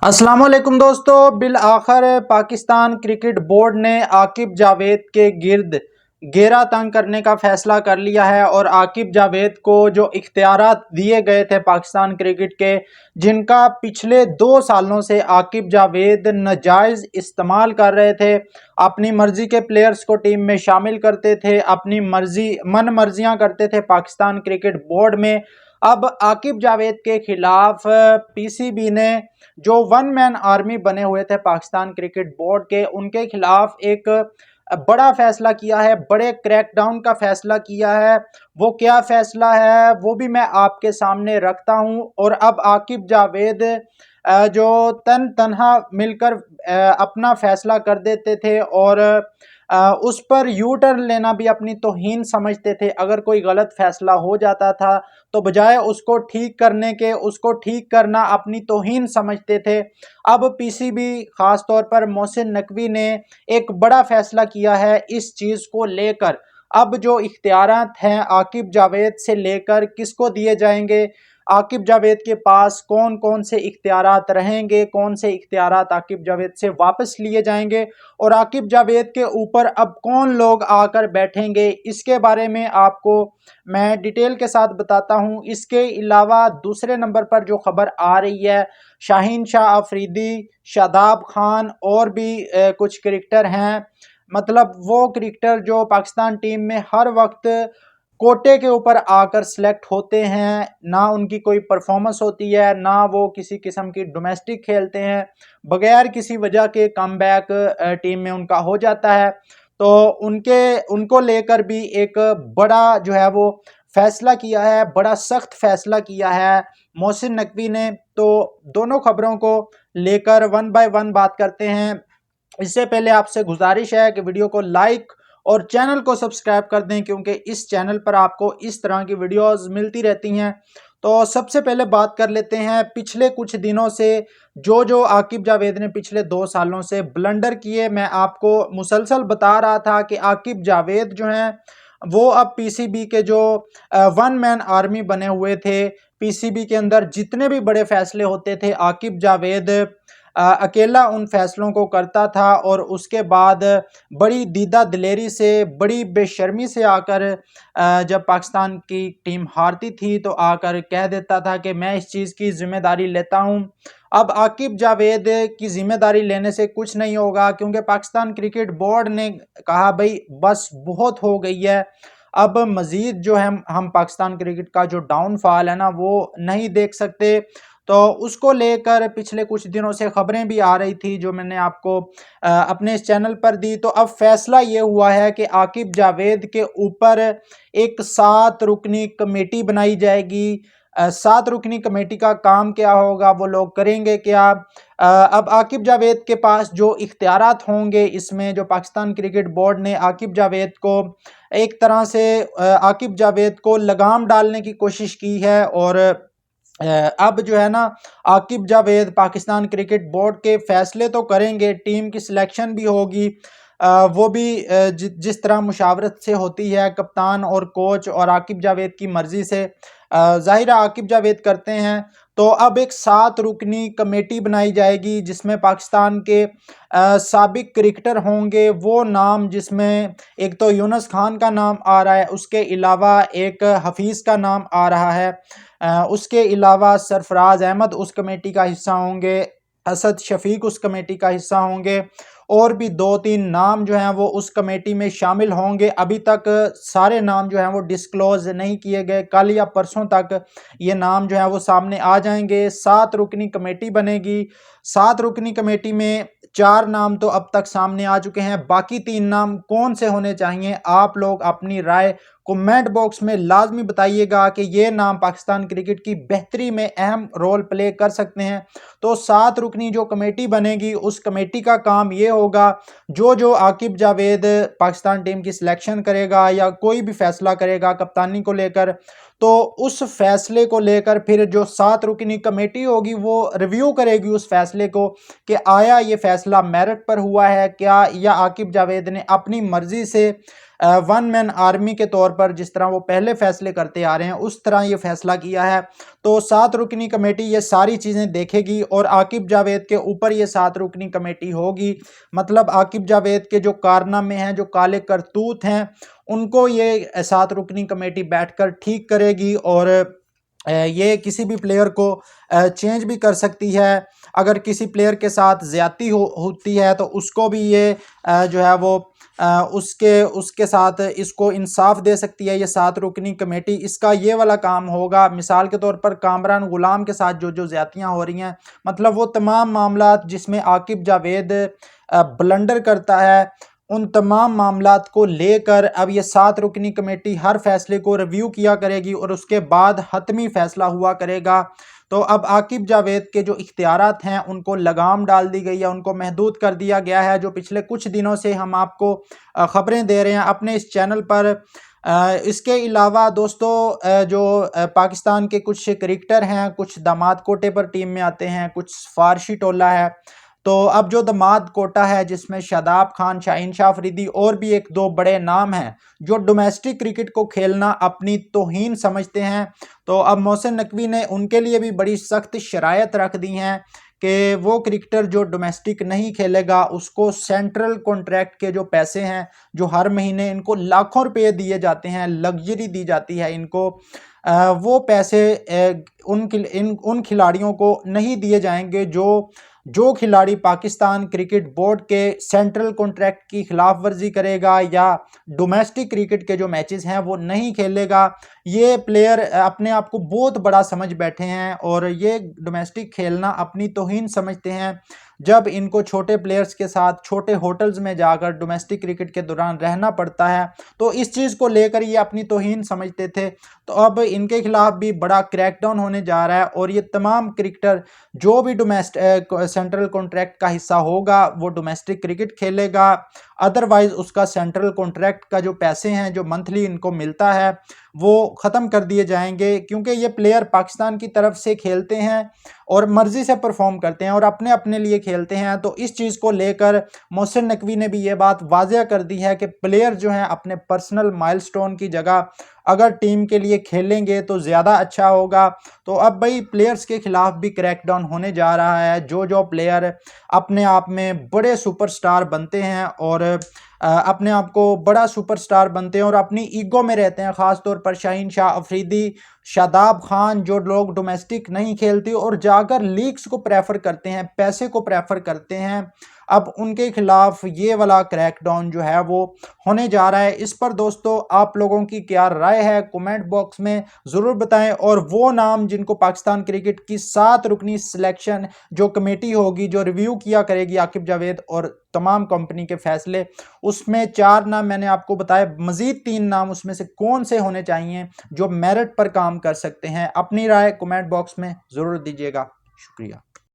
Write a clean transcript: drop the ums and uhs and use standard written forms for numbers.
अस्सलाम वालेकुम दोस्तों, बिलआखिर पाकिस्तान क्रिकेट बोर्ड ने आकिब जावेद के गिर्द घेरा तंग करने का फैसला कर लिया है और आकिब जावेद को जो इख्तियारात दिए गए थे पाकिस्तान क्रिकेट के, जिनका पिछले 2 सालों से आकिब जावेद नाजायज़ इस्तेमाल कर रहे थे, अपनी मर्जी के प्लेयर्स को टीम में शामिल करते थे, अपनी मन मर्जियाँ करते थे पाकिस्तान क्रिकेट बोर्ड में। अब आकिब जावेद के खिलाफ पीसीबी ने जो वन मैन आर्मी बने हुए थे पाकिस्तान क्रिकेट बोर्ड के, उनके खिलाफ एक बड़ा फैसला किया है, बड़े क्रैकडाउन का फैसला किया है। वो क्या फैसला है वो भी मैं आपके सामने रखता हूं। और अब आकिब जावेद जो तनहा मिलकर अपना फैसला कर देते थे और उस पर यू टर्न लेना भी अपनी तौहीन समझते थे। अगर कोई गलत फैसला हो जाता था तो बजाय उसको ठीक करने के, उसको ठीक करना अपनी तौहीन समझते थे। अब पीसीबी खास तौर पर मोहसिन नकवी ने एक बड़ा फैसला किया है इस चीज़ को लेकर। अब जो इख्तियारात हैं आकिब जावेद से लेकर किसको दिए जाएंगे, आकिब जावेद के पास कौन कौन से इख्तियारात रहेंगे, कौन से इख्तियारात आकिब जावेद से वापस लिए जाएंगे और आकिब जावेद के ऊपर अब कौन लोग आकर बैठेंगे, इसके बारे में आपको मैं डिटेल के साथ बताता हूं। इसके अलावा दूसरे नंबर पर जो खबर आ रही है, शाहीन शाह अफरीदी, शादाब खान और भी कुछ क्रिकेटर हैं, मतलब वो क्रिकेटर जो पाकिस्तान टीम में हर वक्त कोटे के ऊपर आकर सिलेक्ट होते हैं, ना उनकी कोई परफॉर्मेंस होती है, ना वो किसी किस्म की डोमेस्टिक खेलते हैं, बगैर किसी वजह के कमबैक टीम में उनका हो जाता है। तो उनको लेकर भी एक बड़ा जो है वो फैसला किया है, बड़ा सख्त फैसला किया है मोहसिन नकवी ने। तो दोनों खबरों को लेकर वन बाय वन बात करते हैं। इससे पहले आपसे गुजारिश है कि वीडियो को लाइक और चैनल को सब्सक्राइब कर दें, क्योंकि इस चैनल पर आपको इस तरह की वीडियोस मिलती रहती हैं। तो सबसे पहले बात कर लेते हैं पिछले कुछ दिनों से जो आकिब जावेद ने पिछले 2 सालों से ब्लंडर किए। मैं आपको मुसलसल बता रहा था कि आकिब जावेद जो हैं वो अब पीसीबी के जो वन मैन आर्मी बने हुए थे, पीसीबी के अंदर जितने भी बड़े फैसले होते थे आकिब जावेद अकेला उन फैसलों को करता था और उसके बाद बड़ी दीदा दिलेरी से, बड़ी बेशर्मी से आकर जब पाकिस्तान की टीम हारती थी तो आकर कह देता था कि मैं इस चीज़ की जिम्मेदारी लेता हूं। अब आकिब जावेद की जिम्मेदारी लेने से कुछ नहीं होगा, क्योंकि पाकिस्तान क्रिकेट बोर्ड ने कहा भाई बस बहुत हो गई है, अब मज़ीद जो है हम पाकिस्तान क्रिकेट का जो डाउनफॉल है ना वो नहीं देख सकते। तो उसको लेकर पिछले कुछ दिनों से खबरें भी आ रही थी जो मैंने आपको अपने इस चैनल पर दी। तो अब फैसला ये हुआ है कि आकिब जावेद के ऊपर एक 7 रुकनी कमेटी बनाई जाएगी। 7 रुकनी कमेटी का काम क्या होगा, वो लोग करेंगे क्या। अब आकिब जावेद के पास जो इख्तियारात होंगे, इसमें जो पाकिस्तान क्रिकेट बोर्ड ने आकिब जावेद को एक तरह से आकिब जावेद को लगाम डालने की कोशिश की है और अब जो है ना आकिब जावेद पाकिस्तान क्रिकेट बोर्ड के फैसले तो करेंगे, टीम की सिलेक्शन भी होगी, वो भी जिस तरह मुशावरत से होती है कप्तान और कोच और आकिब जावेद की मर्जी से ज़ाहिर आकिब जावेद करते हैं। तो अब एक 7 रुकनी कमेटी बनाई जाएगी जिसमें पाकिस्तान के साबिक क्रिकेटर होंगे। वो नाम जिसमें एक तो यूनुस खान का नाम आ रहा है, उसके अलावा एक हफीज़ का नाम आ रहा है, उसके अलावा सरफराज अहमद उस कमेटी का हिस्सा होंगे, असद शफीक उस कमेटी का हिस्सा होंगे और भी 2-3 नाम जो हैं वो उस कमेटी में शामिल होंगे। अभी तक सारे नाम जो हैं वो डिस्क्लोज नहीं किए गए, कल या परसों तक ये नाम जो है वो सामने आ जाएंगे। 7 रुकनी कमेटी बनेगी। 7 रुकनी कमेटी में 4 नाम तो अब तक सामने आ चुके हैं, बाकी 3 नाम कौन से होने चाहिए आप लोग अपनी राय कमेंट बॉक्स में लाजमी बताइएगा कि ये नाम पाकिस्तान क्रिकेट की बेहतरी में अहम रोल प्ले कर सकते हैं। तो 7 रुकनी जो कमेटी बनेगी उस कमेटी का काम ये होगा, जो आकिब जावेद पाकिस्तान टीम की सिलेक्शन करेगा या कोई भी फैसला करेगा कप्तानी को लेकर, तो उस फैसले को लेकर फिर जो 7 रुकनी कमेटी होगी वो रिव्यू करेगी उस फैसले को कि आया ये फैसला मेरिट पर हुआ है क्या, या आकिब जावेद ने अपनी मर्जी से ون مین آرمی کے طور پر جس طرح وہ پہلے فیصلے کرتے آ رہے ہیں اس طرح یہ فیصلہ کیا ہے۔ تو 7 رکنی کمیٹی یہ ساری چیزیں دیکھے گی اور عاقب جاوید کے اوپر یہ 7 رکنی کمیٹی ہوگی، مطلب عاقب جاوید کے جو کارنامے ہیں، جو کالے کرتوت ہیں، ان کو یہ 7 رکنی کمیٹی بیٹھ کر ٹھیک کرے گی، اور یہ کسی بھی پلیئر کو چینج بھی کر سکتی ہے۔ اگر کسی پلیئر کے ساتھ زیادتی ہوتی ہے تو اس کو بھی یہ جو ہے وہ اس کے ساتھ اس کو انصاف دے سکتی ہے یہ 7 رکنی کمیٹی۔ اس کا یہ والا کام ہوگا، مثال کے طور پر کامران غلام کے ساتھ جو زیادتیاں ہو رہی ہیں، مطلب وہ تمام معاملات جس میں عاقب جاوید بلنڈر کرتا ہے، ان تمام معاملات کو لے کر اب یہ 7 رکنی کمیٹی ہر فیصلے کو ریویو کیا کرے گی اور اس کے بعد حتمی فیصلہ ہوا کرے گا۔ تو اب عاقب جاوید کے جو اختیارات ہیں ان کو لگام ڈال دی گئی ہے، ان کو محدود کر دیا گیا ہے، جو پچھلے کچھ دنوں سے ہم آپ کو خبریں دے رہے ہیں اپنے اس چینل پر۔ اس کے علاوہ دوستو جو پاکستان کے کچھ کرکٹر ہیں، کچھ داماد کوٹے پر ٹیم میں آتے ہیں، کچھ سفارشی ٹولہ ہے، تو اب جو داماد کوٹہ ہے جس میں شاداب خان، شاہین شاہ افریدی اور بھی ایک دو بڑے نام ہیں جو ڈومیسٹک کرکٹ کو کھیلنا اپنی توہین سمجھتے ہیں، تو اب محسن نقوی نے ان کے لیے بھی بڑی سخت شرائط رکھ دی ہیں کہ وہ کرکٹر جو ڈومیسٹک نہیں کھیلے گا اس کو سینٹرل کانٹریکٹ کے جو پیسے ہیں، جو ہر مہینے ان کو لاکھوں روپے دیے جاتے ہیں، لگژری دی جاتی ہے ان کو، وہ پیسے ان کھلاڑیوں کو نہیں دیے جائیں گے جو کھلاڑی پاکستان کرکٹ بورڈ کے سینٹرل کانٹریکٹ کی خلاف ورزی کرے گا یا ڈومیسٹک کرکٹ کے جو میچز ہیں وہ نہیں کھیلے گا۔ یہ پلیئر اپنے آپ کو بہت بڑا سمجھ بیٹھے ہیں اور یہ ڈومیسٹک کھیلنا اپنی توہین سمجھتے ہیں۔ جب ان کو چھوٹے پلیئرز کے ساتھ چھوٹے ہوٹلز میں جا کر ڈومیسٹک کرکٹ کے دوران رہنا پڑتا ہے، تو اس چیز کو لے کر یہ اپنی توہین سمجھتے تھے، تو اب ان کے خلاف بھی بڑا کریک ڈاؤن ہونے جا رہا ہے، اور یہ تمام کرکٹر جو بھی سینٹرل کانٹریکٹ کا حصہ ہوگا وہ ڈومیسٹک کرکٹ کھیلے گا، ادروائز اس کا سینٹرل کانٹریکٹ کا جو پیسے ہیں جو منتھلی ان کو ملتا ہے وہ ختم کر دیے جائیں گے، کیونکہ یہ پلیئر پاکستان کی طرف سے کھیلتے ہیں اور مرضی سے پرفارم کرتے ہیں اور اپنے لیے کھیلتے ہیں۔ تو اس چیز کو لے کر محسن نقوی نے بھی یہ بات واضح کر دی ہے کہ پلیئر جو ہیں اپنے پرسنل مائل سٹون کی جگہ اگر ٹیم کے لیے کھیلیں گے تو زیادہ اچھا ہوگا۔ تو اب بھائی پلیئرز کے خلاف بھی کریک ڈاؤن ہونے جا رہا ہے، جو پلیئر اپنے آپ میں بڑے سپر سٹار بنتے ہیں اور اپنے آپ کو بڑا سپر سٹار بنتے ہیں اور اپنی ایگو میں رہتے ہیں، خاص طور پر شاہین شاہ افریدی، شاداب خان، جو لوگ ڈومیسٹک نہیں کھیلتے اور جا کر لیگز کو پریفر کرتے ہیں، پیسے کو پریفر کرتے ہیں، اب ان کے خلاف یہ والا کریک ڈاؤن جو ہے وہ ہونے جا رہا ہے۔ اس پر دوستو آپ لوگوں کی کیا رائے ہے کومنٹ باکس میں ضرور بتائیں، اور وہ نام جن کو پاکستان کرکٹ کی 7 رکنی سلیکشن جو کمیٹی ہوگی جو ریویو کیا کرے گی عاقب جاوید اور تمام کمپنی کے فیصلے، اس میں 4 نام میں نے آپ کو بتایا، مزید 3 نام اس میں سے کون سے ہونے چاہیے جو میرٹ پر کام کر سکتے ہیں۔ اپنی رائے کومنٹ باکس میں ضرور دیجیے گا، شکریہ۔